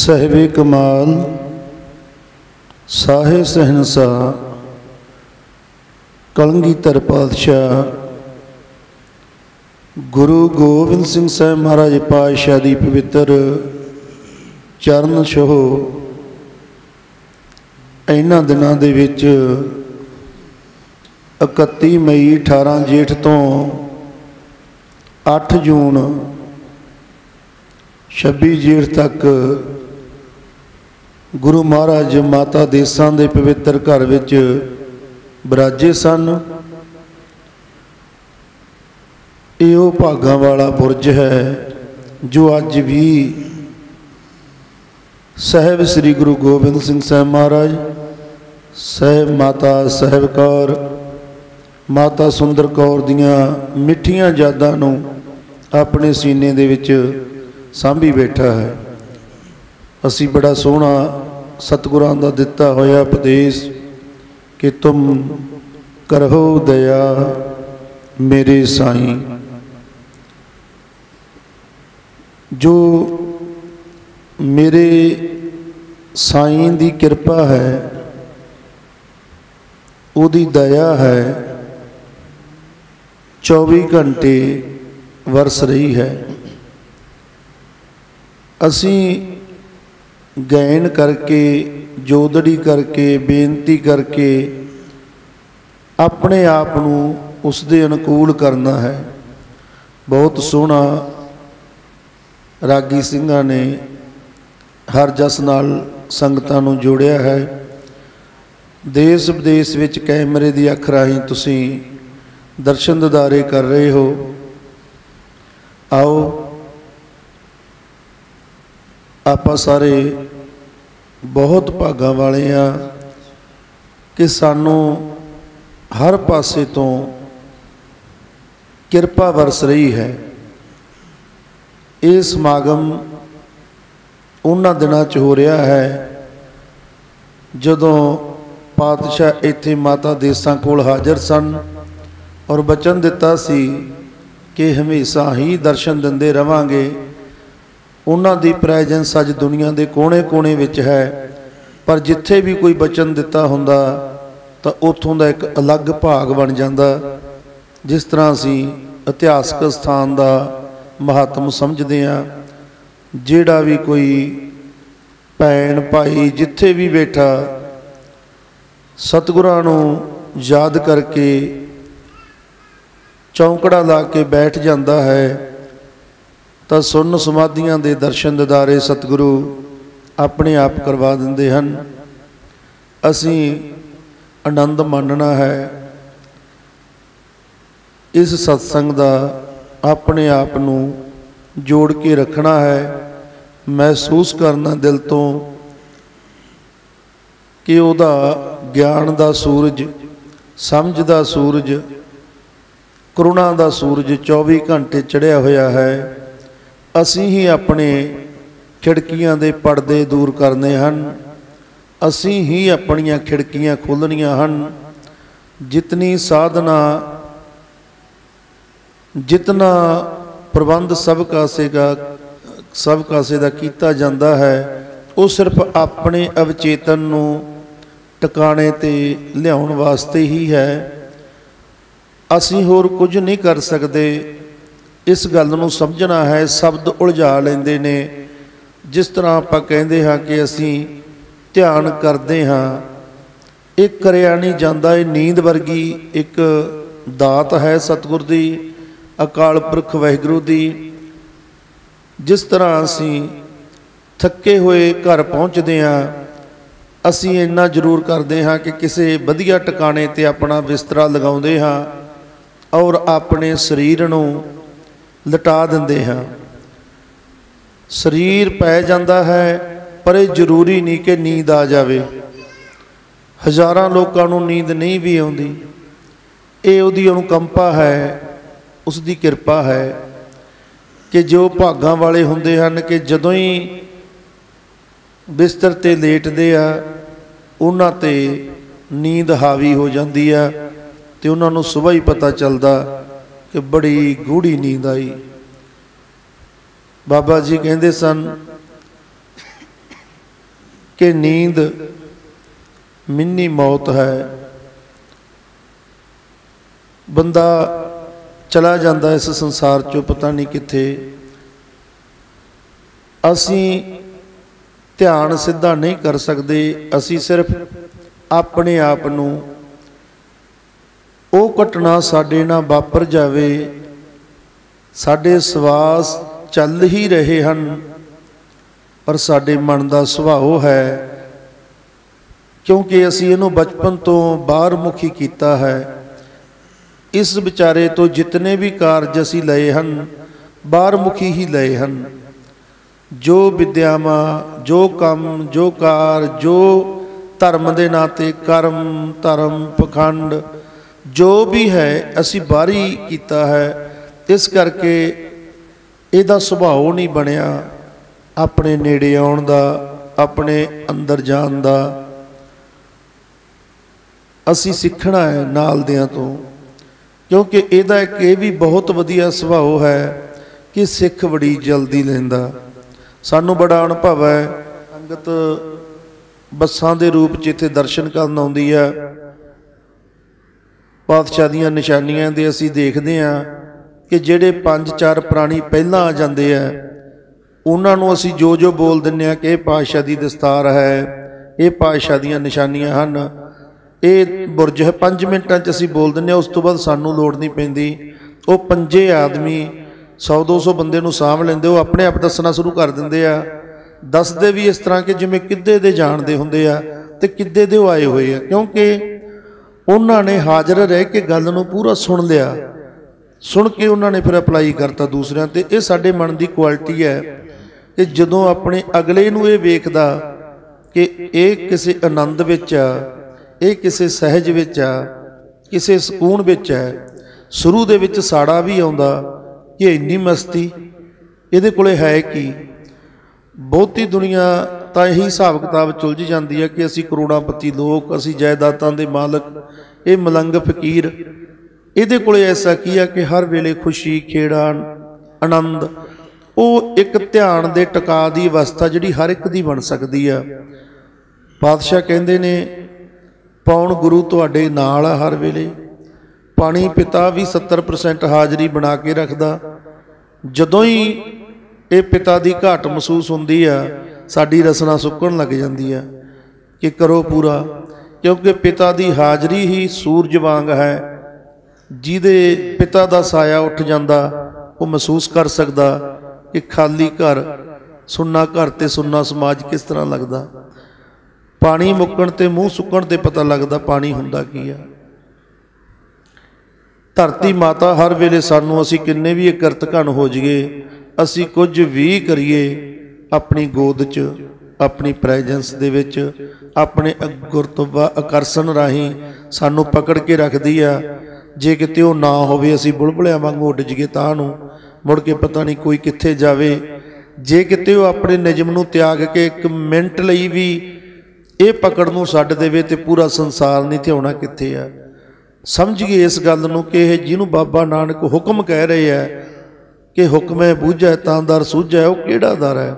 साहिबे कमाल साहे सहनसा कलंगीधर पातशाह गुरु गोबिंद सिंह साहब महाराज पातशाह की पवित्र चरण छो इन्हां दिनां दे विच 31 मई 18 जेठ तो 8 जून 26 जेठ तक गुरु महाराज माता देसां दे पवित्र घर विच बिराजे सन। यो भागां वाला बुरज है जो अज भी साहिब श्री गुरु गोबिंद सिंह साहब महाराज साहिब माता साहिब कौर माता सुंदर कौर दियां मिठियां यादां नूं अपने सीने दे विच सांभी बैठा है। असी बड़ा सोहना सतगुरां दा दिता होया उपदेश कि तुम करहो दया मेरे साईं। जो मेरे साईं दी कृपा है उदी दया है 24 घंटे वरस रही है। असी गैन करके जोदड़ी करके बेनती करके अपने आप नूं उस दे अनुकूल करना है। बहुत सोहना रागी सिंघां ने हर जस नाल संगतां नूं जोड़िया है। देश विदेश विच कैमरे दी अख राहीं तुसीं दर्शन दिदारे कर रहे हो। आओ आपां सारे बहुत भागां वाले आ कि सानू हर पासे तो किरपा वरस रही है। ये समागम उन्हां दिनां च हो रहा है जदों पातशाह इत्थे माता देसां कोल हाज़र सन और वचन दिता सी कि हमेशा ही दर्शन दिंदे रवांगे। उन्हां दी प्रैजेंस अज दुनिया के कोने कोने विच है, पर जिथे भी कोई वचन दिता हुंदा तो उत्थों का एक अलग भाग बन जाता। जिस तरह असी इतिहासक स्थान का महत्व समझते हैं, जिहड़ा भी कोई भैन भाई जिथे भी बैठा सतगुरां नूं याद करके चौंकड़ा ला के बैठ जाता है तो सुन्न समाधियां दे दर्शन दिदारे सतगुरु अपने आप करवा दिंदे हन। असी आनंद मानना है, इस सत्संग दा अपने आप नूं जोड़ के रखना है। महसूस करना दिल तो कि उहदा ज्ञान दा सूरज समझ दा सूरज करुणा दा सूरज 24 घंटे चढ़िया होया है। असी ही अपने खिड़कियां दे पर्दे दूर करने हन, असी ही अपनियां खिड़कियां खोलनियां हन। जितनी साधना जितना प्रबंध सब कासे दा कीता जाता है वो सिर्फ अपने अवचेतन नूं टकाने ते लियाउण वास्ते ही है। असी होर कुछ नहीं कर सकते। इस गल नूं समझना है। शब्द उलझा लैंदे ने। जिस तरह आपां कहंदे हां कि असी ध्यान करते हाँ, एक करिया नहीं जाता। ये नींद वर्गी एक दात है सतगुर दी, अकाल पुरख वाहिगुरू दी। जिस तरह असी थके हुए घर पहुँचते हाँ, असी इन्ना जरूर करते हाँ कि किसी वधिया टिकाणे ते अपना बिस्तरा लगाउंदे हाँ और अपने शरीर नूं लटा दिंदे हाँ। शरीर पै जाता है पर यह जरूरी नहीं कि नींद आ जाए। हज़ारां लोगों को नींद नहीं भी आउंदी। ये उहदी अनुकंपा है, उसकी कृपा है कि जो भागां वाले हुंदे हन कि जदों ही बिस्तर ते लेटदे आ उन्हां ते नींद हावी हो जाती है तो उन्होंने सुबह ही पता चलता कि बड़ी गूढ़ी नींद आई। बाबा जी कहते सन कि नींद मिन्नी मौत है। बंदा चला जाता इस संसार चो पता नहीं किथे। असी ध्यान सीधा नहीं कर सकते, असी सिर्फ अपने आप नूं वो घटना साडे नाल वापर जावे, साडे सवास चल ही रहे हैं पर साडे मन का सुभाव है, क्योंकि असी इहनूं बचपन तो बाहर मुखी किया है। इस विचारे तो जितने भी कारज असी लए हैं बाहर मुखी ही लए हैं। जो विद्यावां, जो काम, जो कार, जो धर्म के नाते कर्म, धर्म, पखंड जो भी है असी बाहरी किया है। इस करके इहदा सुभाव नहीं बनिया अपने नेड़े आउण दा, अपने अंदर जाण दा। असी सीखना है नाल दियां तो, क्योंकि इहदा एक ये भी बहुत वधिया सुभाव है कि सिख बड़ी जल्दी लैंदा। सानू बड़ा अनुभव है, संगत बसां दे रूप च इत्थे दर्शन करन आउंदी है। पातशाह दीआं निशानियां दे असी देखदे हां कि जिहड़े 5-4 प्राणी पहलां आ जांदे आ उन्हां नूं असी जो जो बोल दिंदे आ कि इह पातशाह दी दस्तार है, ये पातशाह दीआं निशानियां हन, ये बुरज है, 5 मिनटां च असी बोल दिंदे। उस तो बाद सानू लोड़ नहीं पैंदी। वो 5 आदमी 100-200 बंदे नूं साਂਭ लैंदे, वो अपने आप दसना शुरू कर दिंदे आ। दसदे भी इस तरह कि जिवें किद्दे दे जाणदे हुंदे आ ते किद्दे दे आए होए आ, क्योंकि उन्होंने हाज़र रह के गल नूं पूरा सुन लिया। सुन के उन्होंने फिर अपलाई करता दूसरिਆਂ ते। ये साडे मन की क्वालिटी है कि जदों अपने अगले नूं ये वेखदा कि ये किसी आनंद विच आ, ये किसी सहज विच आ, किसी सकून विच है, शुरू दे विच साड़ा भी आउंदा कि इन्नी मस्ती इहदे कोले है कि। बहुती दुनिया तो यही हिसाब किताब चुलझ जाती है कि असी करोड़ापति लोग, असी जायदादां दे मालक, ये मलंग फकीर, इहदे कोले ऐसा की है कि हर वेले खुशी, खेड़ा, आनंद, वो एक ध्यान दे टका दी अवस्था जिहड़ी हर एक दी बन सकती है। पातशाह कहंदे ने पौण गुरु तुहाडे नाल आ हर वेले। पानी पिता भी 70% हाज़री बना के रखदा। जदों ही ये पिता की घाट महसूस होंदी है साडी रसना सुकण लग जाती है कि करो पूरा, क्योंकि पिता की हाज़री ही सूरज वांग है। जिहदे पिता का साया उठ जाता वो महसूस कर सकता कि खाली घर, सुन्ना घर ते सुन्ना समाज किस तरह लगता। पानी मुक्कण ते मूँह सुकण ते पता लगता पानी हुंदा की है। धरती माता हर वेले सानू असी किन्ने भी किरत घन हो जाइए, असी कुछ भी करिए अपनी गोद च, अपनी प्रैजेंस दे विच, अपने गुरतुबा आकर्षण राही सानू पकड़ के रखदी आ। जे किते वो ना होवे असी बुलबुलियां वांगू उड़ जाइए तां नूं, मुड़ के पता नहीं कोई कित्थे जावे। जे किते वो अपने निजम नूं त्याग के एक मिनट लई भी ये पकड़ नूं छड्ड देवे ते पूरा संसार नहीं थे होना कित्थे आ। समझिए इस गल नूं कि जिहनूं बाबा नानक हुक्म कह रहे हैं कि हुक्म बूझै तां दर सूझै, वो किहड़ा दर है?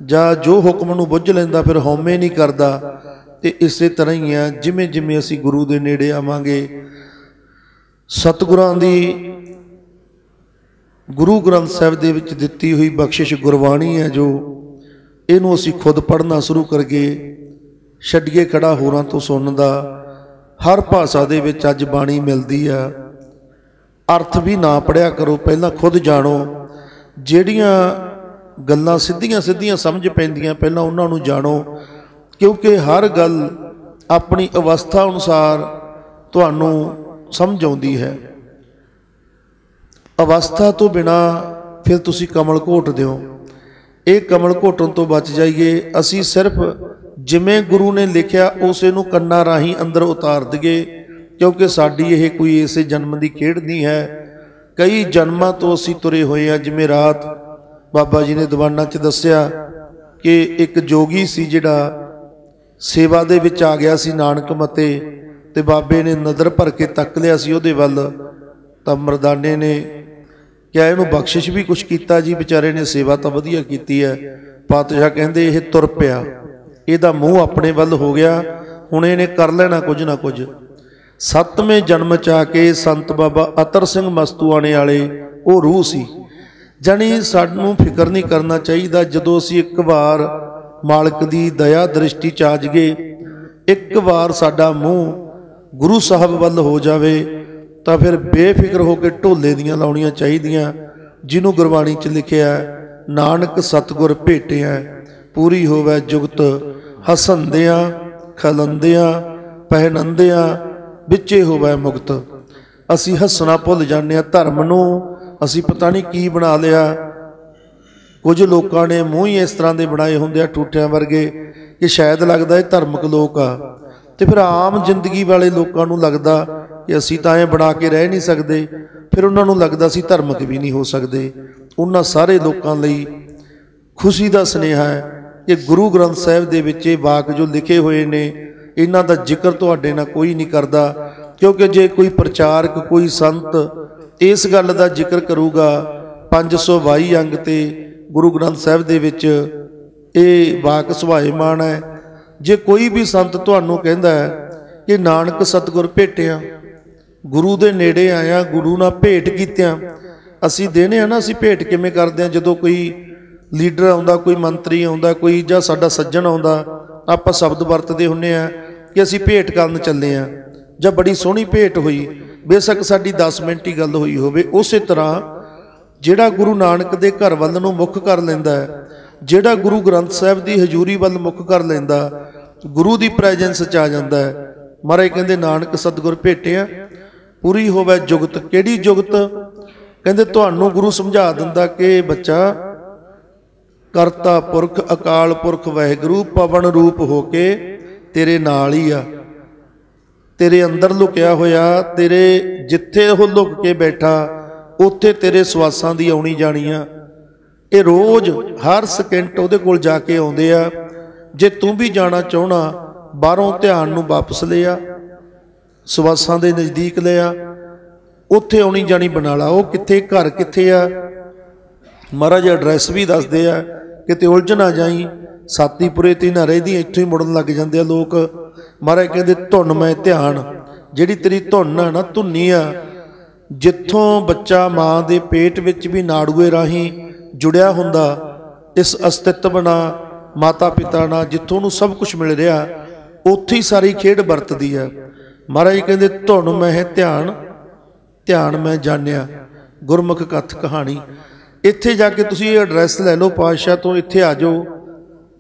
जां जो हुक्म नूं बुझ लैंदा फिर हौमे नहीं करदा। ते इस तरह ही है जिमें जिमें असी गुरु दे नेड़े आवांगे, सतगुरां दी गुरु ग्रंथ साहिब दे विच दित्ती हुई बख्शिश गुरबाणी है जो, इहनूं असी खुद पढ़ना शुरू करके छड्डीए खड़ा होरां तो सुनन दा। हर भाषा दे विच अज बाणी मिलदी है। अर्थ भी ना पढ़िया करो, पहला खुद जानो। ਜਿਹੜੀਆਂ गल्लां सिद्धियां सिद्धियां समझ पैंदियां पहला उन्हां नूं जानो, क्योंकि हर गल अपनी अवस्था अनुसार तुहानूं समझ आउंदी है। अवस्था तो बिना फिर तुसी कमल घोट दिओ। ये कमल घोटन तो बच जाइए। असी सिर्फ जिमें गुरु ने लिखिया उसे नूं कन्ना राही अंदर उतार दईए, क्योंकि साडी ये कोई इसे जन्म की खेड़ नहीं है। कई जन्मां तो असी तुरे हुए हैं। जिमें रात बाबा जी ने दीवाना च दस्सिया कि एक जोगी सी जिहड़ा सेवा दे विच आ गया सी नानक मते, ते बाबे ने नज़र भर के तक लिया सी उहदे वल, तां मरदाने ने क्या इहनूं बख्शिश भी कुछ कीता जी? बेचारे ने सेवा तो वधिया कीती है। पातशाह कहंदे इह तुर पिया, ਇਹਦਾ ਮੂੰਹ ਆਪਣੇ ਵੱਲ ਹੋ ਗਿਆ, ਹੁਣ ਇਹਨੇ ਕਰ ਲੈਣਾ ਕੁਝ ਨਾ ਕੁਝ। 7ਵੇਂ ਜਨਮ 'ਚ ਆ ਕੇ ਸੰਤ ਬਾਬਾ ਅਤਰ ਸਿੰਘ ਮਸਤੂਆਣੇ ਵਾਲੇ ਉਹ ਰੂਹ ਸੀ। ਜਾਣੀ ਸਾਨੂੰ ਫਿਕਰ ਨਹੀਂ ਕਰਨਾ ਚਾਹੀਦਾ। ਜਦੋਂ ਅਸੀਂ ਇੱਕ ਵਾਰ ਮਾਲਕ ਦੀ ਦਇਆ ਦ੍ਰਿਸ਼ਟੀ 'ਚ ਆ ਜਾਈਏ, ਇੱਕ ਵਾਰ ਸਾਡਾ ਮੂੰਹ ਗੁਰੂ ਸਾਹਿਬ ਵੱਲ ਹੋ ਜਾਵੇ, ਤਾਂ ਫਿਰ ਬੇਫਿਕਰ ਹੋ ਕੇ ਢੋਲੇ ਦੀਆਂ ਲਾਉਣੀਆਂ ਚਾਹੀਦੀਆਂ, ਜਿਹਨੂੰ ਗੁਰਬਾਣੀ 'ਚ ਲਿਖਿਆ ਨਾਨਕ ਸਤਿਗੁਰ ਭੇਟਿਆ ਪੂਰੀ ਹੋਵੇ ਜੁਗਤ, ਹਸੰਦਿਆਂ ਖਲੰਦਿਆਂ ਪਹਿਨੰਦਿਆਂ ਵਿੱਚੇ ਹੋਵੇ ਮੁਕਤ। ਅਸੀਂ ਹੱਸਣਾ ਭੁੱਲ ਜਾਂਦੇ ਹਾਂ, ਧਰਮ ਨੂੰ ਅਸੀਂ ਪਤਾ ਨਹੀਂ ਕੀ ਬਣਾ ਲਿਆ। ਕੁਝ ਲੋਕਾਂ ਨੇ ਮੂੰਹ ਹੀ ਇਸ ਤਰ੍ਹਾਂ ਦੇ ਬਣਾਏ ਹੁੰਦੇ ਆ ਠੂਠਿਆਂ ਵਰਗੇ ਕਿ ਸ਼ਾਇਦ ਲੱਗਦਾ ਇਹ ਧਾਰਮਿਕ ਲੋਕ ਆ, ਤੇ ਫਿਰ ਆਮ ਜ਼ਿੰਦਗੀ ਵਾਲੇ ਲੋਕਾਂ ਨੂੰ ਲੱਗਦਾ ਕਿ ਅਸੀਂ ਤਾਂ ਐਂ ਬਣਾ ਕੇ ਰਹਿ ਨਹੀਂ ਸਕਦੇ, ਫਿਰ ਉਹਨਾਂ ਨੂੰ ਲੱਗਦਾ ਅਸੀਂ ਧਾਰਮਿਕ ਵੀ ਨਹੀਂ ਹੋ ਸਕਦੇ। ਉਹਨਾਂ ਸਾਰੇ ਲੋਕਾਂ ਲਈ ਖੁਸ਼ੀ ਦਾ ਸੁਨੇਹਾ ਹੈ ਕਿ ਗੁਰੂ ਗ੍ਰੰਥ ਸਾਹਿਬ ਦੇ ਵਿੱਚ ਇਹ ਵਾਕ ਜੋ ਲਿਖੇ ਹੋਏ ਨੇ, ਇਹਨਾਂ ਦਾ ਜ਼ਿਕਰ ਤੁਹਾਡੇ ਨਾਲ ਕੋਈ ਨਹੀਂ ਕਰਦਾ, ਕਿਉਂਕਿ ਜੇ ਕੋਈ ਪ੍ਰਚਾਰਕ ਕੋਈ ਸੰਤ ਇਸ ਗੱਲ ਦਾ ਜ਼ਿਕਰ ਕਰੂਗਾ 522 ਅੰਗ ਤੇ ਗੁਰੂ ਗ੍ਰੰਥ ਸਾਹਿਬ ਦੇ ਵਿੱਚ ਇਹ ਵਾਕ ਸੁਭਾਏਮਾਨ ਹੈ। ਜੇ ਕੋਈ ਵੀ ਸੰਤ ਤੁਹਾਨੂੰ ਕਹਿੰਦਾ ਹੈ ਕਿ ਨਾਨਕ ਸਤਿਗੁਰ ਭੇਟਿਆ, ਗੁਰੂ ਦੇ ਨੇੜੇ ਆਇਆ, ਗੁਰੂ ਨਾਲ ਭੇਟ ਕੀਤਿਆਂ, ਅਸੀਂ ਦੇਣੇ ਆ ਨਾ, ਅਸੀਂ ਭੇਟ ਕਿਵੇਂ ਕਰਦੇ ਹਾਂ? ਜਦੋਂ ਕੋਈ ਲੀਡਰ ਆਉਂਦਾ, ਕੋਈ ਮੰਤਰੀ ਆਉਂਦਾ, ਕੋਈ ਜਾਂ ਸਾਡਾ ਸੱਜਣ ਆਉਂਦਾ, ਆਪਾਂ ਸ਼ਬਦ ਵਰਤਦੇ ਹੁੰਦੇ ਆ ਕਿ ਅਸੀਂ ਭੇਟ ਕਰਨ ਚੱਲੇ ਆ, ਜਾਂ ਬੜੀ ਸੋਹਣੀ ਭੇਟ ਹੋਈ, ਬੇਸ਼ੱਕ ਸਾਡੀ 10 ਮਿੰਟ ਹੀ ਗੱਲ ਹੋਈ ਹੋਵੇ। ਉਸੇ ਤਰ੍ਹਾਂ ਜਿਹੜਾ ਗੁਰੂ ਨਾਨਕ ਦੇ ਘਰ ਵੱਲ ਨੂੰ ਮੁੱਖ ਕਰ ਲੈਂਦਾ ਹੈ, ਜਿਹੜਾ ਗੁਰੂ ਗ੍ਰੰਥ ਸਾਹਿਬ ਦੀ ਹਜ਼ੂਰੀ ਵੱਲ ਮੁੱਖ ਕਰ ਲੈਂਦਾ, ਗੁਰੂ ਦੀ ਪ੍ਰੈਜੈਂਸ 'ਚ ਆ ਜਾਂਦਾ ਹੈ। ਮਹਾਰਾਜ ਕਹਿੰਦੇ ਨਾਨਕ ਸਤਿਗੁਰ ਭੇਟਿਆ ਪੂਰੀ ਹੋਵੇ ਜੁਗਤ। ਕਿਹੜੀ ਜੁਗਤ? ਕਹਿੰਦੇ ਤੁਹਾਨੂੰ ਗੁਰੂ ਸਮਝਾ ਦਿੰਦਾ ਕਿ ਬੱਚਾ ਕਰਤਾ ਪੁਰਖ ਅਕਾਲ ਪੁਰਖ ਵਾਹਿਗੁਰੂ ਪਵਨ ਰੂਪ ਹੋ ਕੇ ਤੇਰੇ ਨਾਲ ਹੀ ਆ, ਤੇਰੇ ਅੰਦਰ ਲੁਕਿਆ ਹੋਇਆ, ਤੇਰੇ ਜਿੱਥੇ ਉਹ ਲੁਕ ਕੇ ਬੈਠਾ ਉੱਥੇ ਤੇਰੇ ਸਵਾਸਾਂ ਦੀ ਆਉਣੀ ਜਾਣੀ ਆ। ਇਹ ਰੋਜ਼ ਹਰ ਸਕਿੰਟ ਉਹਦੇ ਕੋਲ ਜਾ ਕੇ ਆਉਂਦੇ ਆ। ਜੇ ਤੂੰ ਵੀ ਜਾਣਾ ਚਾਹਣਾ, ਬਾਹਰੋਂ ਧਿਆਨ ਨੂੰ ਵਾਪਸ ਲਿਆ, ਸਵਾਸਾਂ ਦੇ ਨਜ਼ਦੀਕ ਲਿਆ, ਉੱਥੇ ਆਉਣੀ ਜਾਣੀ ਬਣਾ ਲਾ। ਉਹ ਕਿੱਥੇ, ਘਰ ਕਿੱਥੇ ਆ? ਮਹਾਰਾਜ ਐਡਰੈਸ ਵੀ ਦੱਸਦੇ ਆ, ਕਿਤੇ ਉਲਝ ਨਾ ਜਾਈ, ਸਾਤੀਪੁਰੇ ਤੇ ਨਾ ਰਹਿਦੀ, ਇੱਥੋਂ ਹੀ ਮੁੜਨ ਲੱਗ ਜਾਂਦੇ ਆ ਲੋਕ। ਮਹਾਰਾਜ ਕਹਿੰਦੇ ਧੁਨ ਮੈਂ ਧਿਆਨ, ਜਿਹੜੀ ਤੇਰੀ ਧੁਨ ਆ ਨਾ, ਧੁਨੀ ਆ, ਜਿੱਥੋਂ ਬੱਚਾ ਮਾਂ ਦੇ ਪੇਟ ਵਿੱਚ ਵੀ ਨਾੜੂਏ ਰਾਹੀਂ ਜੁੜਿਆ ਹੁੰਦਾ ਇਸ ਅਸਤਿਤਵ ਨਾਲ, ਮਾਤਾ ਪਿਤਾ ਨਾਲ, ਜਿੱਥੋਂ ਉਹਨੂੰ ਸਭ ਕੁਝ ਮਿਲ ਰਿਹਾ, ਉੱਥੇ ਹੀ ਸਾਰੀ ਖੇਡ ਵਰਤਦੀ ਆ। ਮਹਾਰਾਜ ਕਹਿੰਦੇ ਧੁਨ ਮੈਂ ਧਿਆਨ, ਧਿਆਨ ਮੈਂ ਜਾਣਿਆ, ਗੁਰਮੁਖ ਕਥ ਕਹਾਣੀ। ਇੱਥੇ ਜਾ ਕੇ ਤੁਸੀਂ ਇਹ ਐਡਰੈਸ ਲੈ ਲਓ ਪਾਤਸ਼ਾਹ ਤੋਂ, ਇੱਥੇ ਆ ਜਾਓ।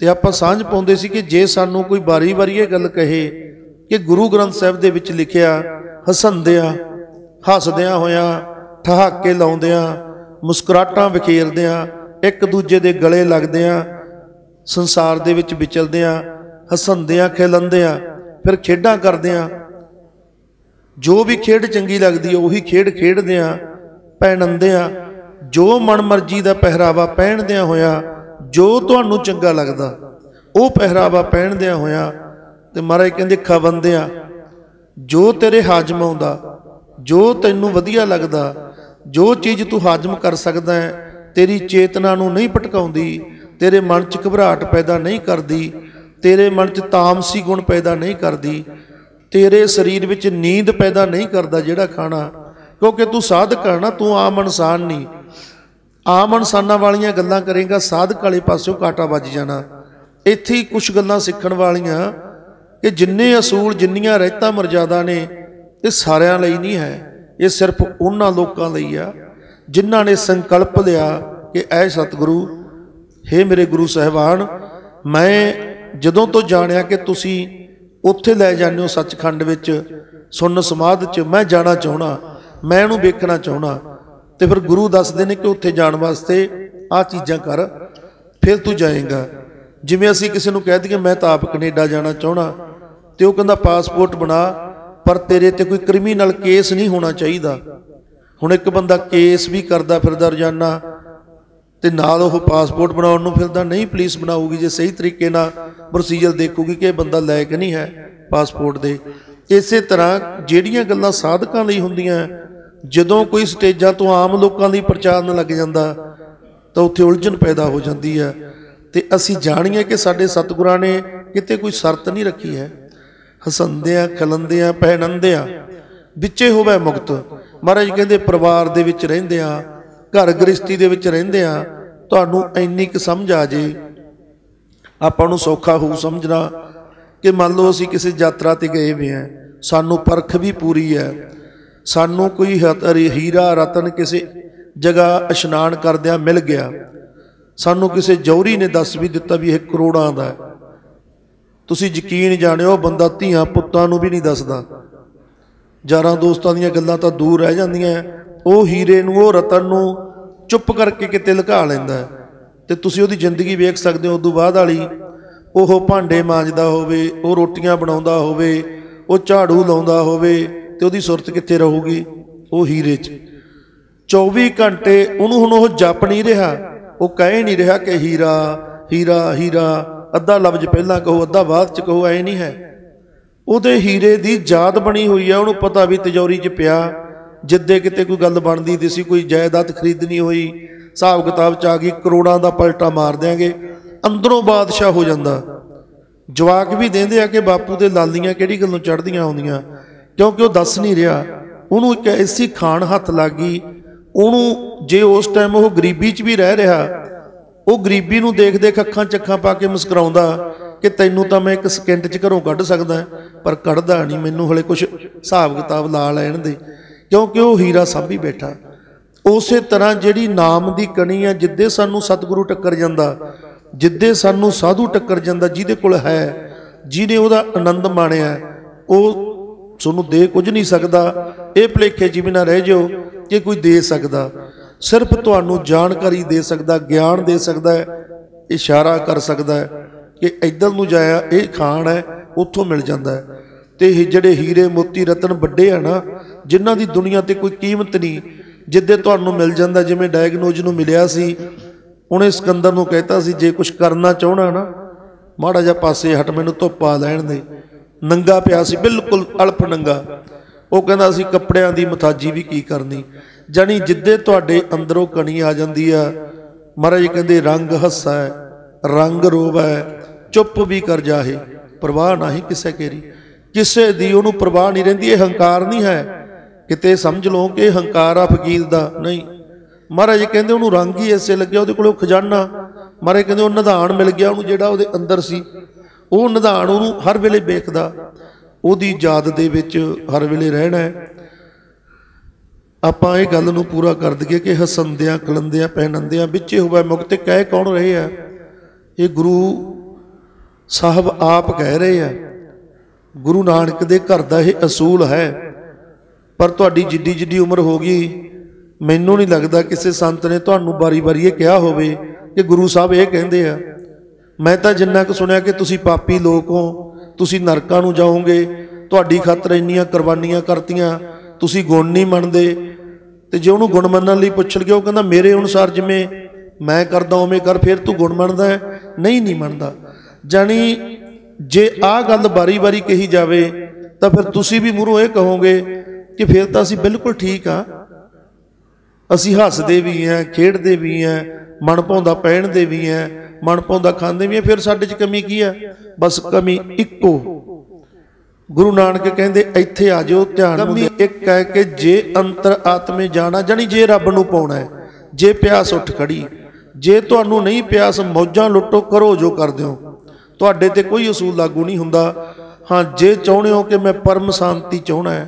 ਤੇ ਆਪਾਂ ਸਾਂਝ ਪਾਉਂਦੇ ਸੀ ਕਿ ਜੇ ਸਾਨੂੰ ਕੋਈ ਵਾਰੀ ਵਾਰੀ ਇਹ ਗੱਲ ਕਹੇ ਕਿ ਗੁਰੂ ਗ੍ਰੰਥ ਸਾਹਿਬ ਦੇ ਵਿੱਚ ਲਿਖਿਆ ਹਸੰਦਿਆਂ ਹੱਸਦਿਆਂ ਹੋਇਆਂ, ਠਹਾਕੇ ਲਾਉਂਦਿਆਂ, ਮੁਸਕਰਾਹਟਾਂ ਬਿਖੇਰਦਿਆਂ, ਇੱਕ ਦੂਜੇ ਦੇ ਗਲੇ ਲੱਗਦਿਆਂ, ਸੰਸਾਰ ਦੇ ਵਿੱਚ ਵਿਚਲਦਿਆਂ, ਹਸੰਦਿਆਂ ਖਿਲੰਦਿਆਂ, ਫਿਰ ਖੇਡਾਂ ਕਰਦਿਆਂ, ਜੋ ਵੀ ਖੇਡ ਚੰਗੀ ਲੱਗਦੀ ਹੈ ਉਹੀ ਖੇਡ ਖੇਡਦਿਆਂ, ਪਹਿਨੰਦਿਆਂ, ਜੋ ਮਨ ਮਰਜ਼ੀ ਦਾ ਪਹਿਰਾਵਾ ਪਹਿਨਦਿਆਂ ਹੋਇਆ, ਜੋ ਤੁਹਾਨੂੰ ਚੰਗਾ ਲੱਗਦਾ ਉਹ ਪਹਿਰਾਵਾ ਪਹਿਨਦਿਆਂ ਹੋਇਆ। ਤੇ ਮਹਾਰਾਜ ਕਹਿੰਦੇ ਖਵੰਦਿਆਂ, ਜੋ ਤੇਰੇ ਹਾਜ਼ਮ ਆਉਂਦਾ, ਜੋ ਤੈਨੂੰ ਵਧੀਆ ਲੱਗਦਾ, ਜੋ ਚੀਜ਼ ਤੂੰ ਹਾਜ਼ਮ ਕਰ ਸਕਦਾ ਹੈ, ਤੇਰੀ ਚੇਤਨਾ ਨੂੰ ਨਹੀਂ ਭਟਕਾਉਂਦੀ, ਤੇਰੇ ਮਨ 'ਚ ਘਬਰਾਹਟ ਪੈਦਾ ਨਹੀਂ ਕਰਦੀ, ਤੇਰੇ ਮਨ 'ਚ ਤਾਮਸੀ ਗੁਣ ਪੈਦਾ ਨਹੀਂ ਕਰਦੀ, ਤੇਰੇ ਸਰੀਰ ਵਿੱਚ ਨੀਂਦ ਪੈਦਾ ਨਹੀਂ ਕਰਦਾ ਜਿਹੜਾ ਖਾਣਾ, ਕਿਉਂਕਿ ਤੂੰ ਸਾਧਕ ਆ ਨਾ, ਤੂੰ ਆਮ ਇਨਸਾਨ ਨਹੀਂ। ਆਮ ਇਨਸਾਨਾਂ ਵਾਲੀਆਂ ਗੱਲਾਂ ਕਰੇਗਾ, ਸਾਧਕ ਵਾਲੇ ਪਾਸਿਓਂ ਕਾਂਟਾ ਵੱਜ ਜਾਣਾ। ਇੱਥੇ ਹੀ ਕੁਛ ਗੱਲਾਂ ਸਿੱਖਣ ਵਾਲੀਆਂ ਕਿ ਜਿੰਨੇ ਅਸੂਲ, ਜਿੰਨੀਆਂ ਰਹਿਤਾਂ ਮਰਜ਼ਾਦਾ ਨੇ, ਇਹ ਸਾਰਿਆਂ ਲਈ ਨਹੀਂ ਹੈ, ਇਹ ਸਿਰਫ ਉਹਨਾਂ ਲੋਕਾਂ ਲਈ ਆ ਜਿਨ੍ਹਾਂ ਨੇ ਸੰਕਲਪ ਲਿਆ ਕਿ ਐ ਸਤਿਗੁਰੂ, ਹੇ ਮੇਰੇ ਗੁਰੂ ਸਾਹਿਬਾਨ, ਮੈਂ ਜਦੋਂ ਤੋਂ ਜਾਣਿਆ ਕਿ ਤੁਸੀਂ ਉੱਥੇ ਲੈ ਜਾਂਦੇ ਹੋ ਸੱਚਖੰਡ ਵਿੱਚ ਸੁੰਨ ਸਮਾਧ 'ਚ, ਮੈਂ ਜਾਣਾ ਚਾਹੁੰਦਾ, ਮੈਂ ਇਹਨੂੰ ਵੇਖਣਾ ਚਾਹੁੰਦਾ। ਤੇ ਫਿਰ ਗੁਰੂ ਦੱਸਦੇ ਨੇ ਕਿ ਉੱਥੇ ਜਾਣ ਵਾਸਤੇ ਆਹ ਚੀਜ਼ਾਂ ਕਰ, ਫਿਰ ਤੂੰ ਜਾਏਗਾ। ਜਿਵੇਂ ਅਸੀਂ ਕਿਸੇ ਨੂੰ ਕਹਿ ਦਈਏ ਮੈਂ ਤਾਂ ਆਪ ਕੈਨੇਡਾ ਜਾਣਾ ਚਾਹੁੰਦਾ, ਤੇ ਉਹ ਕਹਿੰਦਾ ਪਾਸਪੋਰਟ ਬਣਾ, ਪਰ ਤੇਰੇ ਤੇ ਕੋਈ ਕ੍ਰਿਮੀਨਲ ਕੇਸ ਨਹੀਂ ਹੋਣਾ ਚਾਹੀਦਾ। ਹੁਣ ਇੱਕ ਬੰਦਾ ਕੇਸ ਵੀ ਕਰਦਾ ਫਿਰਦਾ ਰੋਜ਼ਾਨਾ, ਤੇ ਨਾਲ ਉਹ ਪਾਸਪੋਰਟ ਬਣਾਉਣ ਨੂੰ ਫਿਰਦਾ, ਨਹੀਂ ਪੁਲਿਸ ਬਣਾਊਗੀ ਜੇ ਸਹੀ ਤਰੀਕੇ ਨਾਲ ਪ੍ਰੋਸੀਜਰ ਦੇਖੂਗੀ ਕਿ ਇਹ ਬੰਦਾ ਲਾਇਕ ਨਹੀਂ ਹੈ ਪਾਸਪੋਰਟ ਦੇ। ਇਸੇ ਤਰ੍ਹਾਂ ਜਿਹੜੀਆਂ ਗੱਲਾਂ ਸਾਧਕਾਂ ਲਈ ਹੁੰਦੀਆਂ, ਜਦੋਂ ਕੋਈ ਸਟੇਜਾਂ ਤੋਂ ਆਮ ਲੋਕਾਂ ਲਈ ਪ੍ਰਚਾਰਨ ਲੱਗ ਜਾਂਦਾ ਤਾਂ ਉੱਥੇ ਉਲਝਣ ਪੈਦਾ ਹੋ ਜਾਂਦੀ ਹੈ। ਤੇ ਅਸੀਂ ਜਾਣੀਏ ਕਿ ਸਾਡੇ ਸਤਿਗੁਰਾਂ ਨੇ किते कोई शर्त नहीं रखी है। हसंदियां खलंदियां पहनंदियां विचे होवे मुक्त। महाराज कहते परिवार दे विच रहिंदियां घर गृहस्थी दे विच रहिंदियां तुहानूं इंनी क समझ आ जे, आपां नूं सौखा हो समझना कि मान लो असीं किसी यात्रा ते गए हुए हैं, सानूं परख भी पूरी है, सानूं कोई हीरा रतन किसी जगह इशनान करदिआं मिल गया, सानूं किसी जौहरी ने दस भी दिता भी यह करोड़ां दा है, तुसीं यकीन जाणिओ बंदा धीआं पुत्तां नूं भी नहीं दसदा, यारां दोस्तां दीआं गल्लां तां दूर रह जांदियां, ਉਹ ਹੀਰੇ ਨੂੰ ਉਹ रतन ਨੂੰ चुप करके किते लुका लैंदा है। ते तुसीं उहदी जिंदगी वेख सकदे हो। उदों बाद वाली ਉਹ भांडे मांजदा होवे, ਉਹ रोटियां बनाउंदा होवे, ਉਹ झाड़ू लाउंदा होवे ते ਉਹਦੀ सुरत कित्थे रहूगी? ਉਹ हीरे 'ਚ 24 घंटे ਉਹਨੂੰ ਹੁਣ ਉਹ जप नहीं रहा, ਉਹ कह नहीं रहा कि हीरा हीरा हीरा, अद्धा लफ्ज पहलां कहो अद्धा बाद 'ਚ कहो, ऐ नहीं है। ਉਹਦੇ हीरे ਦੀ याद बनी हुई है, ਉਹਨੂੰ पता भी तिजोरी 'ਚ पिया, जिद्दे किते कोई गल बनदी दी सी, कोई जायदाद खरीदनी हुई, हिसाब किताब च आ गई, करोड़ां दा पलटा मार देंगे, अंदरों बादशाह हो जाता। जवाक भी देंदे आ कि बापू दे लालियां किहड़ी गल्लों चढ़दियां आउंदियां, क्योंकि वो दस नहीं रहा। उहनूं एक ऐसी खाण हथ लग गई, उहनूं जे उस टाइम वो गरीबी च भी रह रहा, वो गरीबी नूं देख देख अखां च अखां पा के मुस्कुराउंदा कि तैनूं तां मैं एक सकिंट च घरों कढ सकदा, पर कढदा नहीं, मैनूं हले कुछ हिसाब किताब ला लैण दे, क्योंकि वो हीरा सांभी बैठा। उस तरह जिहड़ी नाम की कणी है, जिद्दे सानू सतगुरु टक्कर जांदा, जिद्दे सानू साधु टक्कर जांदा, जिहदे कोल है, जिहने उहदा आनंद माणिया, वो तुहानूं दे कुछ नहीं सकदा। ये भुलेखे च भी ना रह जाओ कि कोई दे सकदा, सिर्फ तुहानूं जानकारी दे सकदा, ज्ञान दे सकदा है, इशारा कर सकदा है कि इधर नूं जाया, ये खाण है, उत्थों मिल जाता है। तो जिहड़े हीरे मोती रतन वड्डे है ना, जिन्हां दी दुनिया ते कोई कीमत नहीं, जिद्दे तुहानूं मिल जांदा, जिवें डायगनोज नूं मिलिया सी, उहने सिकंदर नूं कहता सी जे कुछ करना चाहना ना, माड़ा जिहा पासे हट, मैनूं धुप्प आ लैण दे। नंगा पिया सी, बिल्कुल अल्प नंगा, वो कहंदा सी कपड़ियां दी मुताजी भी की करनी। जानी जिद्दे तुहाडे अंदरों कणी आ जांदी आ, महाराज कहंदे रंग हस्सा है, रंग रोव है, चुप भी कर जाहे, परवाह नहीं किसे केरी, किसे दी उहनूं परवाह नहीं रहिंदी। ये हंकार नहीं है, किते समझ लो कि हंकार आ फकीर दा नहीं। महाराज कहंदे उहनूं रंग ही ऐसे लग्या, उहदे कोलों खजाना, महाराज कहंदे उह निधान मिल गया उहनूं, जिहड़ा उहदे अंदर सी, वो निधान उहनूं हर वेले वेखदा, उहदी याद दे विच हर वेले रहना है। आपां इह गल नूं पूरा कर दईए कि हसंदियां खलंदियां पहनंदियां विचे होवे मुक्त, कह कौन रहे आ? ये गुरु साहब आप कह रहे हैं, गुरु नानक दे घर दा ये असूल है। पर तुहाडी जिड्डी जिड्डी उम्र हो गई, मैनूं नहीं लगता किसी संत ने तुहानूं बारी बारी ये कहा होवे कि गुरु साहब ये कहंदे आ। मैं तां जिन्ना क सुनिया कि तुसीं पापी लोग हो, तुसीं नरकां नूं जाओगे, तुहाडी खातर इन्नियां कुर्बानियां करतियां, तुसीं गुण नहीं मनदे। ते जे उहनूं गुण मनण लई पुੱਛ लगे, ਉਹ ਕਹਿੰਦਾ ਮੇਰੇ अनुसार जिवें मैं करदा उवें कर, फिर तू गुण मनदा है? नहीं मनदा। जानी जे आ गल बारी बारी कही जाए तो फिर तुसी भी मूहरों ये कहोगे कि फिर तो असी बिल्कुल ठीक हाँ, असी हसदे भी हैं, खेडते भी हैं, मन भाउंदा पहनते भी हैं, मन भाउंदा खांदे भी हैं, फिर साडे च कमी की है? बस कमी इक्को। गुरु नानक कहंदे इत्थे आ जाओ, ध्यान एक कह के जे अंतर आत्मे जाना, जानी जे रब नूं पाउणा है, जे प्यास उठ खड़ी, जे तुहानूं नहीं प्यास मौजां लुटो, करो जो करदे हो, तुहाडे ते कोई असूल लागू नहीं हुंदा। हाँ, जे चाहुंदे हो कि मैं परम शांति चाहना है,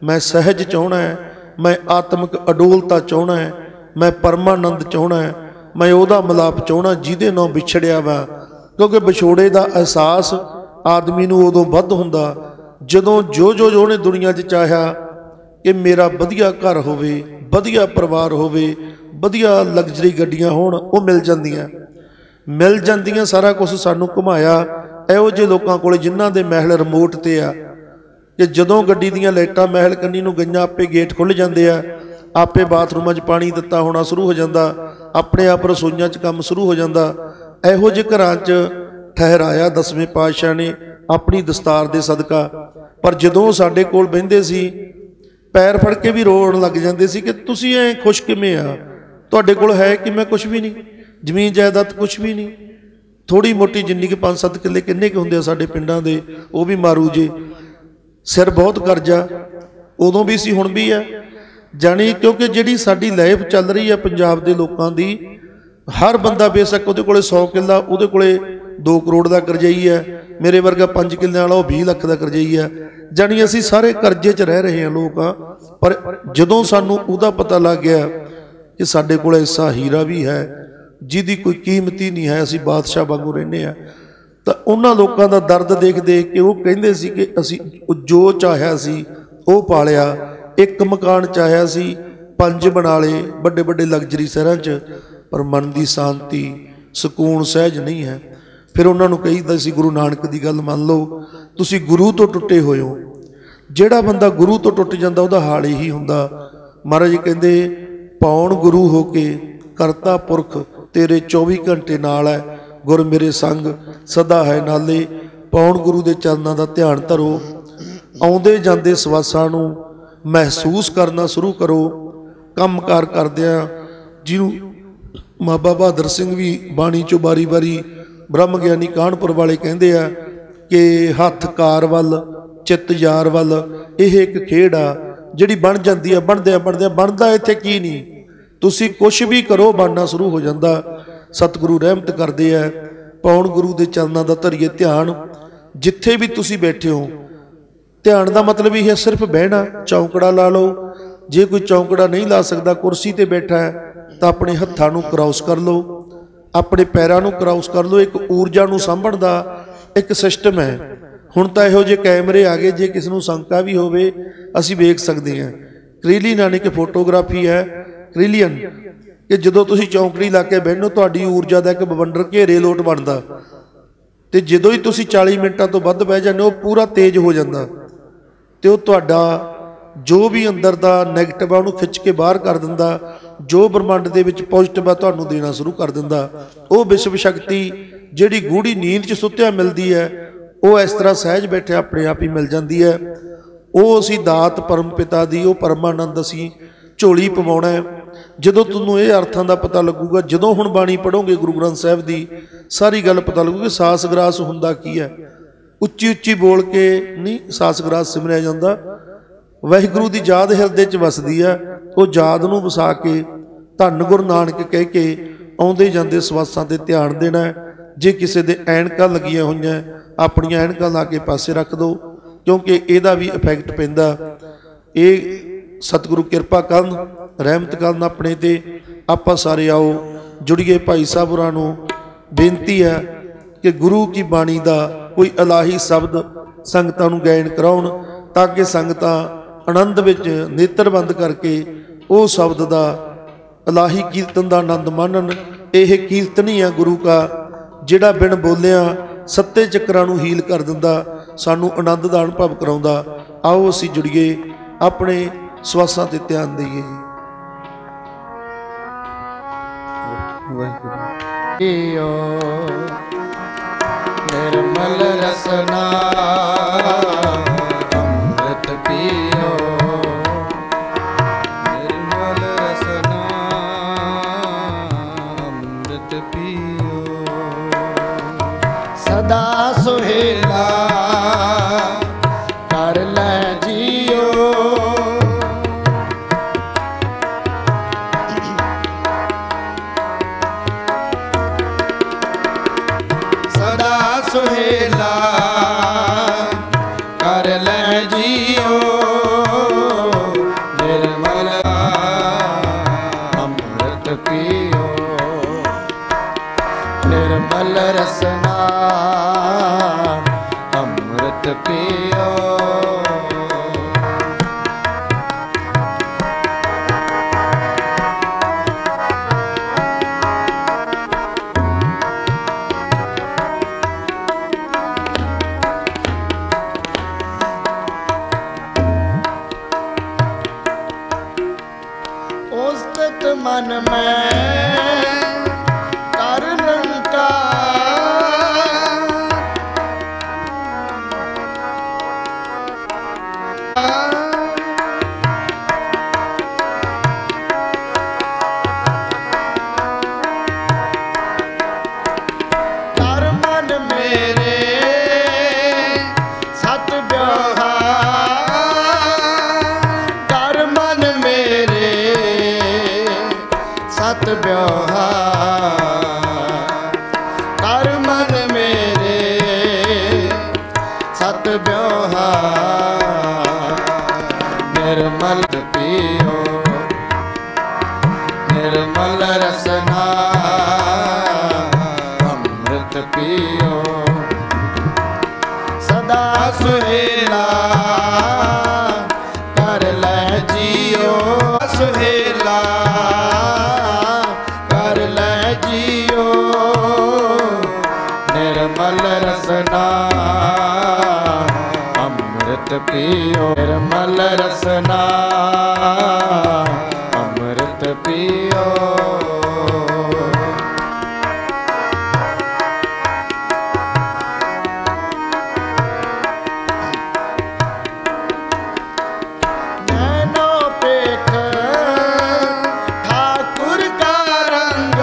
मैं सहज चाहना है, मैं आत्मक अडोलता चाहना है, मैं परमानंद चाहना है, मैं उहदा मिलाप चाहना जिहदे नाल विछड़िया वा। क्योंकि विछोड़े का एहसास आदमी नूं उदों वध हुंदा जदों जो उहने दुनिया 'च चाहिया कि मेरा वधिया घर होवे, वधिया परिवार होवे, वधिया लग्जरी गड्डियां होण, वो मिल जांदियां सारा कुछ सानूं घुमाया। इहो जे लोकां कोले जिन्हां दे महल रिमोट ते आ कि जदों गड्डी दीयां लाइटां महल कन्नी नूं गईयां, आपे गेट खुल जांदे आ, आपे बाथरूमां 'च पानी दित्ता होना शुरू हो जांदा, अपने आप रसोईयां 'च काम शुरू हो जांदा। इहो जे घरां 'च ठहराया दसवें पातशाह ने अपनी दस्तार दे सदका। पर जदों साडे कोल बहिंदे सी, पैर फड़ के भी रोण लग जांदे सी कि तुसीं ऐ खुश किवें आ, तुहाडे कोल है कि मैं कुछ भी नहीं, जमीन जायदाद कुछ भी नहीं, थोड़ी मोटी जिन्नी कि 5-7 किले किन्ने के होंगे साडे पिंडां दे, वो भी मारू जे। सिर बहुत करजा उदों भी सी, हुण भी है। जानी क्योंकि जिहड़ी साडी लाइफ चल रही है पंजाब दे लोकां दी, हर बंदा बेशक उहदे कोले 100 किला, उहदे कोले 2 करोड़ का करजई है, मेरे वर्गा 5 किले वाला 20 लाख का करजई है। जानी असी सारे करजे च रह रहे हैं लोग। पर जदों सानू उहदा पता लग गया कि साडे कोल ऐसा हीरा भी है जिहदी कोई कीमत ही नहीं है, असी बादशाह वांगू रहने आ, तो उन्हां लोकां दा दर्द देख देख के वो कहिंदे सी कि असी जो चाहिया सी वो पालिया। एक मकान चाहिया सी 5 बना ले, बड़े बड़े लग्जरी शहरां च, पर मन की शांति सुकून सहज नहीं है। फिर उन्होंने कहीदा सी गुरु नानक की गल मान लो, तुसी गुरु तो टुटे होए हो। जिहड़ा बंदा गुरु तो टुट जांदा उहदा हाल यही हुंदा। महाराज जी कहंदे पौण गुरु हो के करता पुरख तेरे 24 घंटे नाल है, गुर मेरे संग सदा है नाले। पौण गुरु के चरणों का ध्यान धरो, आउंदे जांदे सवासां नूं महसूस करना शुरू करो। काम कार करदिआं जिहनूं बाबा बहादुर सिंह भी बाणी चो बारी बारी ब्रह्म ਗਿਆਨੀ कानपुर वाले कहते हैं कि हथ कार वल चित यार वल, यह एक खेड आ जिहड़ी बन जाती है। बनदे बनदा इत्थे की नहीं, तुसी कुछ भी करो बनना शुरू हो जाता। सतगुरु रहमत करते हैं। पौण गुरु के चरणों का धरिए ध्यान, जिथे भी तुसी बैठे हो। ध्यान का मतलब यह है सिर्फ बहना, चौंकड़ा ला लो। जे कोई चौंकड़ा नहीं ला सकता, कुर्सी ते बैठा है, तो अपने हत्थां नूं क्रॉस कर लो, अपने पैरों नूं क्रॉस कर लो। एक ऊर्जा नूं सामभण दा एक सिस्टम है। हुण तां इहो जे कैमरे आ गए, जे किसी नूं शंका भी होवे असीं वेख सकते हैं। क्रीलीन यानी कि फोटोग्राफी है, क्रीलीयन, कि जदों तुसीं चौंकड़ी ला के बहनो तुहाडी ऊर्जा का एक बवंडर घेरे लोट बनदा, ते जदों ही तुसीं 40 मिनटां तो वध बह जांदे हो पूरा तेज हो जांदा, ते ओह तुहाडा जो भी अंदर दा नैगेटिव है उन्होंने खिंच के बाहर कर दिंदा। जो ब्रह्मंड दे विच पॉजिटिव है तुहानूं देना शुरू कर दिंदा। वो विश्व शक्ति जिहड़ी गूढ़ी नींद च सुत्तिया मिलती है, वो इस तरह सहज बैठे अपने आप ही मिल जाती है। वो असीं दात परम पिता दी, वो परमानंद असीं झोली पवाउणा है। जदों तुहानूं ये अर्थां दा पता लगूगा, जदों हुण बाणी पढ़ोगे गुरु ग्रंथ साहिब दी, सारी गल पता लगूगी सास ग्रास हुंदा की है। उच्ची उच्ची बोल के नहीं सास ग्रास सिमरिया जांदा, वाहिगुरू की याद हिरदे च वसदी है। वो याद नूं वसा के धन गुरु नानक कह के आउंदे जांदे सवासां ते ध्यान देना है। जे किसी दे ऐनकां लगियां होईयां, अपणियां ऐनकां ला के पासे रख दो, क्योंकि इहदा भी इफैक्ट पैंदा। ये सतगुरु किरपा करन, रहमत करन अपने ते। आपां सारे आओ जुड़िए। भाई साहब होरां नूं बेनती है कि गुरु की बाणी का कोई इलाही शब्द संगतां नूं गायन कराउण, ताकि संगतां आनंद विच नेत्र बंद करके वो शब्द का इलाही कीर्तन का आनंद मानन। यह कीर्तन ही है गुरु का, जिहड़ा बिन बोलिया सत्ते चक्रां नूं हील कर दिंदा, सानू आनंद का अनुभव कराउंदा। आओ असीं जुड़िए, अपने सवासां ते ध्यान दईए जी। निर्मल रसना अमृत पियो, निर्मल रसना अमृत पियो। सदा सुहेला कर ले जियो, सदा सुहेला कर ले जियो। निर्मल अमृत पियो, निर्मल रसना अमृत पियो। उस्तित मन में कर कर निर्मल पियो निर्मल रसना अमृत पियो सदा सुहेला कर ले जियो सुहेला कर ले जियो निर्मल रसना अमृत पियो निर्मल रसना अमृत पियो नैनो पेख ठाकुर का रंग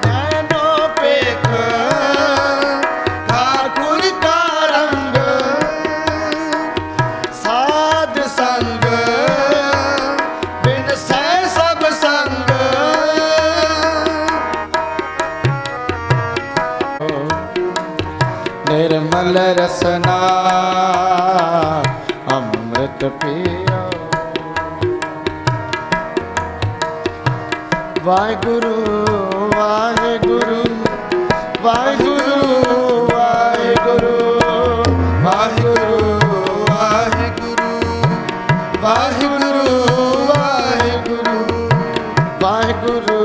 नैनो पेख ठाकुर का रंग साध संग बिन सै सब संग निर्मल रसना अमृत पियो वाहिगुरु वाहिगुरु वाहिगुरु वाहिगुरु वाहिगुरु वाहिगुरु वाहिगुरु वाहिगुरु वाहिगुरु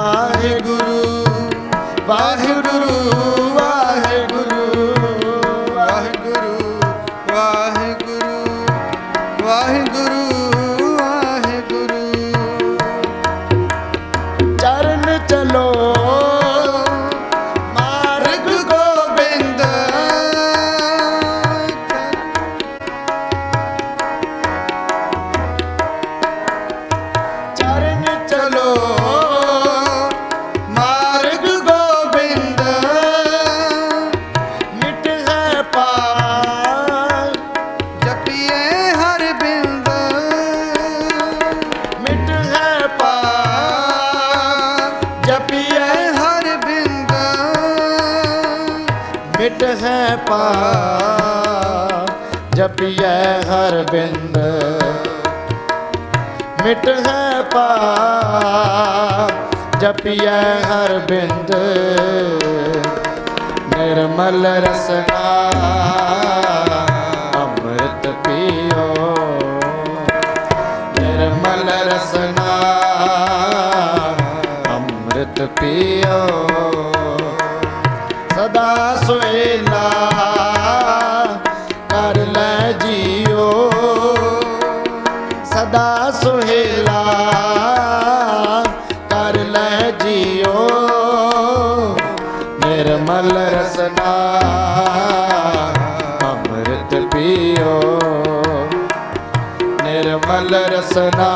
वाहिगुरु वाहिगुरु वाहिगुरु वाहिगुरु वाहिगुरु वाहिगुरु चरण चलो मार्ग गोविंद चरण चलो मार्ग गोविंद मिट है पार जपिए हर बिंद मिट है पार जपिए हर बिंद मिट है पार जपिए हर बिंद मिट है पार जपिए हर बिंद निर्मल रसना अमृत पियो निर्मल रसना अमृत पियो सदा सुहेला कर ले जियो सदा सुहेला कर ले जियो निर्मल रसना अमृत पियो निर्मल रसना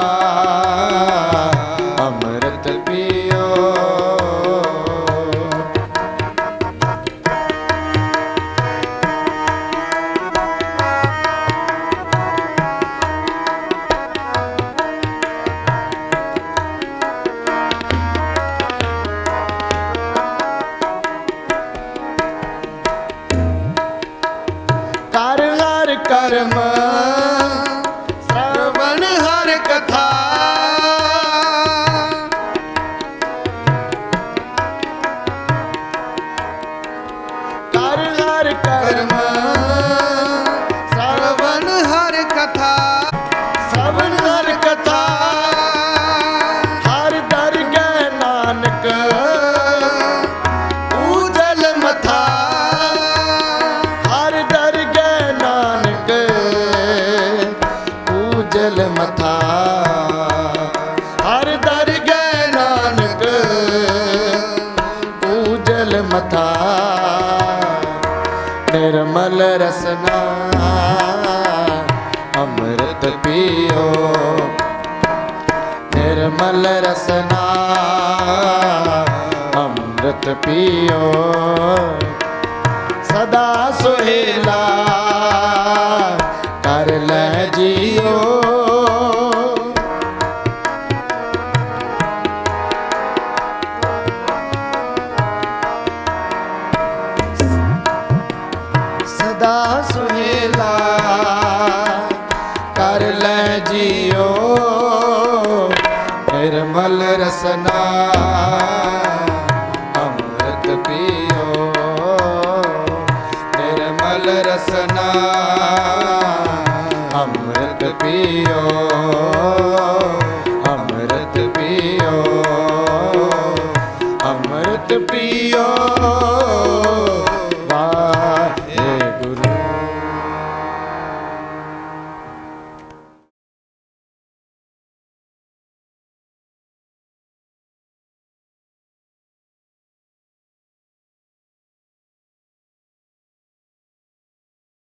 अमृत पियो कर हर कर्म श्रवण हर कथा कर हर कर्म श्रवण हर कथा श्रवण हर कथा हर दरगह नानक उजल मथा हर दरगह नानक उजल मथा हर दरगह नानक उजल मथा निर्मल रसना अमृत पियो निर्मल रसना अमृत पियो सदा सुहेला कर ले जियो रसना अमृत पियो निर्मल रसना अमृत पियो अमृत पियो अमृत पियो